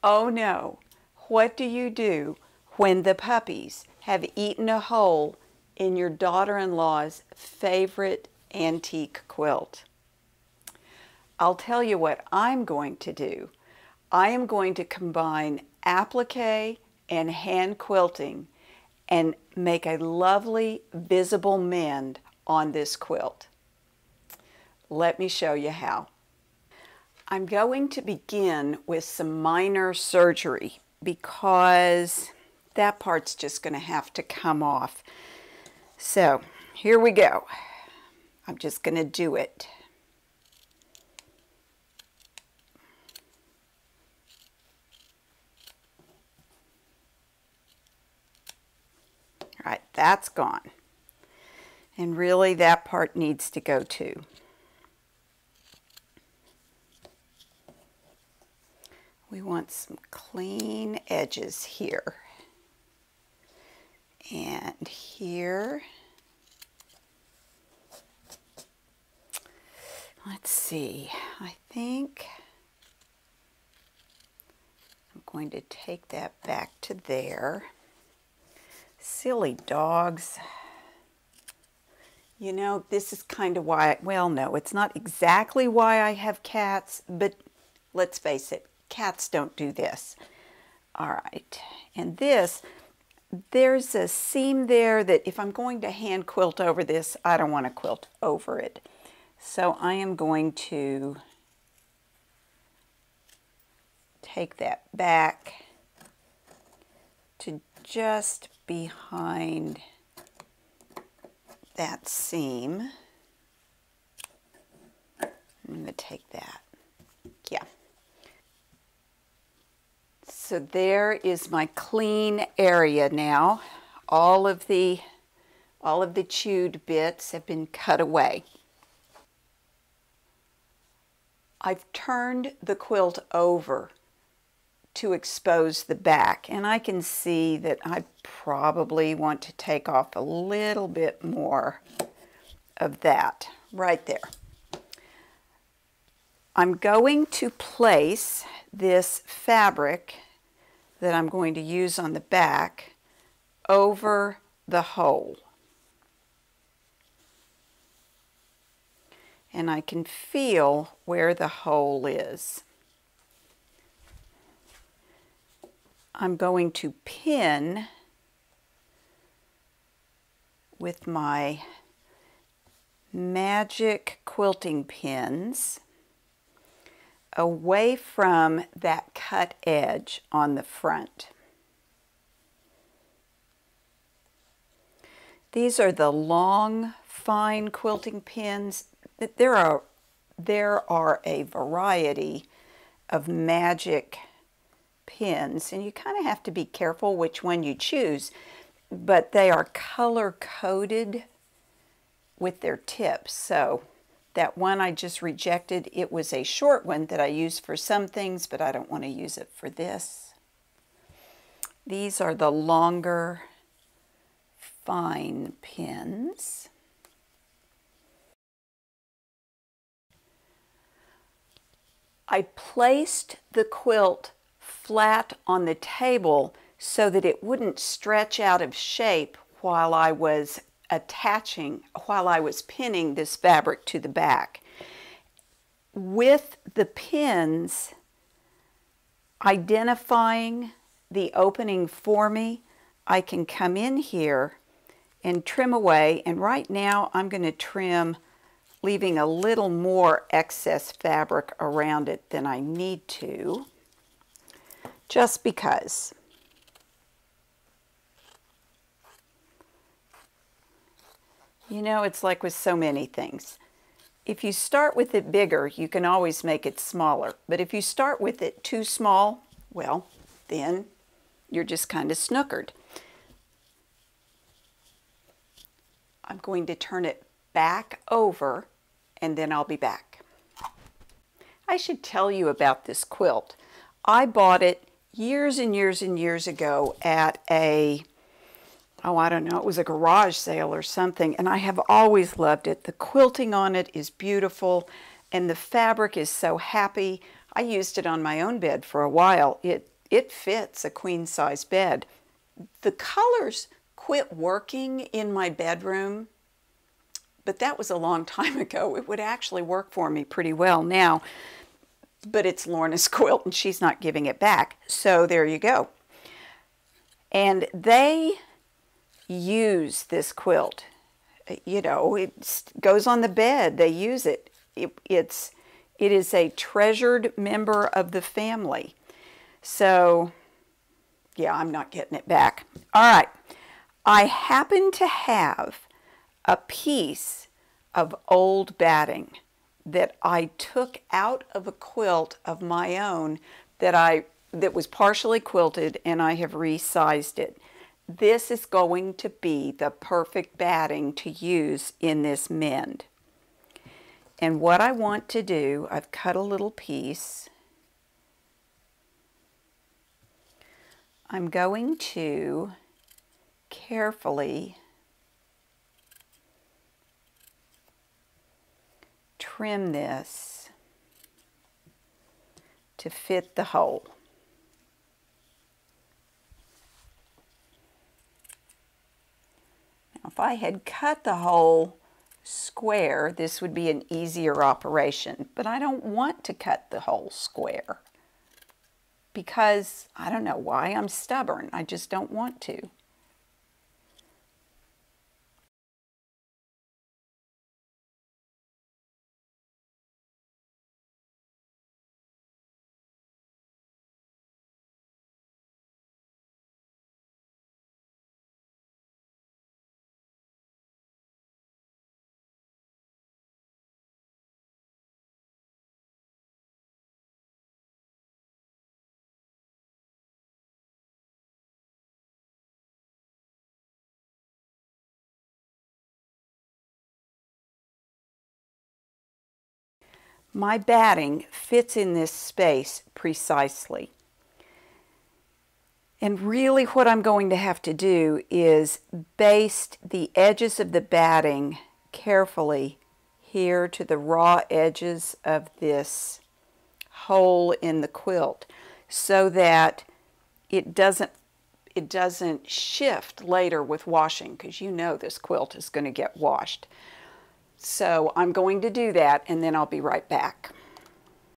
Oh no, what do you do when the puppies have eaten a hole in your daughter-in-law's favorite antique quilt? I'll tell you what I'm going to do. I am going to combine applique and hand quilting and make a lovely visible mend on this quilt. Let me show you how. I'm going to begin with some minor surgery because that part's just going to have to come off. So here we go. I'm just going to do it. All right, that's gone. And really that part needs to go too. We want some clean edges here. And here. Let's see, I think I'm going to take that back to there. Silly dogs. You know, this is kind of why, well, no, it's not exactly why I have cats, but let's face it, cats don't do this. All right, and this, there's a seam there that if I'm going to hand quilt over this, I don't want to quilt over it. So I am going to take that back to just behind that seam. I'm going to take that. Yeah. So there is my clean area now. All of the chewed bits have been cut away. I've turned the quilt over to expose the back, and I can see that I probably want to take off a little bit more of that right there. I'm going to place this fabric that I'm going to use on the back over the hole. And I can feel where the hole is. I'm going to pin with my Magic quilting pins away from that cut edge on the front. These are the long, fine quilting pins. There are a variety of Magic pins, and you kind of have to be careful which one you choose, but they are color-coded with their tips. So that one I just rejected, it was a short one that I use for some things, but I don't want to use it for this. These are the longer, fine pins. I placed the quilt flat on the table so that it wouldn't stretch out of shape while I was pinning this fabric to the back. With the pins identifying the opening for me, I can come in here and trim away, and right now I'm going to trim, leaving a little more excess fabric around it than I need to, just because. You know, it's like with so many things. If you start with it bigger, you can always make it smaller. But if you start with it too small, well, then you're just kind of snookered. I'm going to turn it back over, and then I'll be back. I should tell you about this quilt. I bought it years and years and years ago at a, oh, I don't know, it was a garage sale or something, and I have always loved it. The quilting on it is beautiful, and the fabric is so happy. I used it on my own bed for a while. It it fits a queen size bed. The colors quit working in my bedroom, but that was a long time ago. It would actually work for me pretty well now, but it's Lorna's quilt and she's not giving it back. So there you go. And they use this quilt. You know, it goes on the bed. They use it. It is a treasured member of the family. So, yeah, I'm not getting it back. All right. I happen to have a piece of old batting that I took out of a quilt of my own that was partially quilted, and I have resized it. This is going to be the perfect batting to use in this mend. And what I want to do, I've cut a little piece. I'm going to carefully trim this to fit the hole. Now, if I had cut the hole square, this would be an easier operation, but I don't want to cut the hole square because I don't know why. I'm stubborn. I just don't want to. My batting fits in this space precisely. And really what I'm going to have to do is baste the edges of the batting carefully here to the raw edges of this hole in the quilt so that it doesn't shift later with washing, because you know this quilt is going to get washed. So I'm going to do that and then I'll be right back.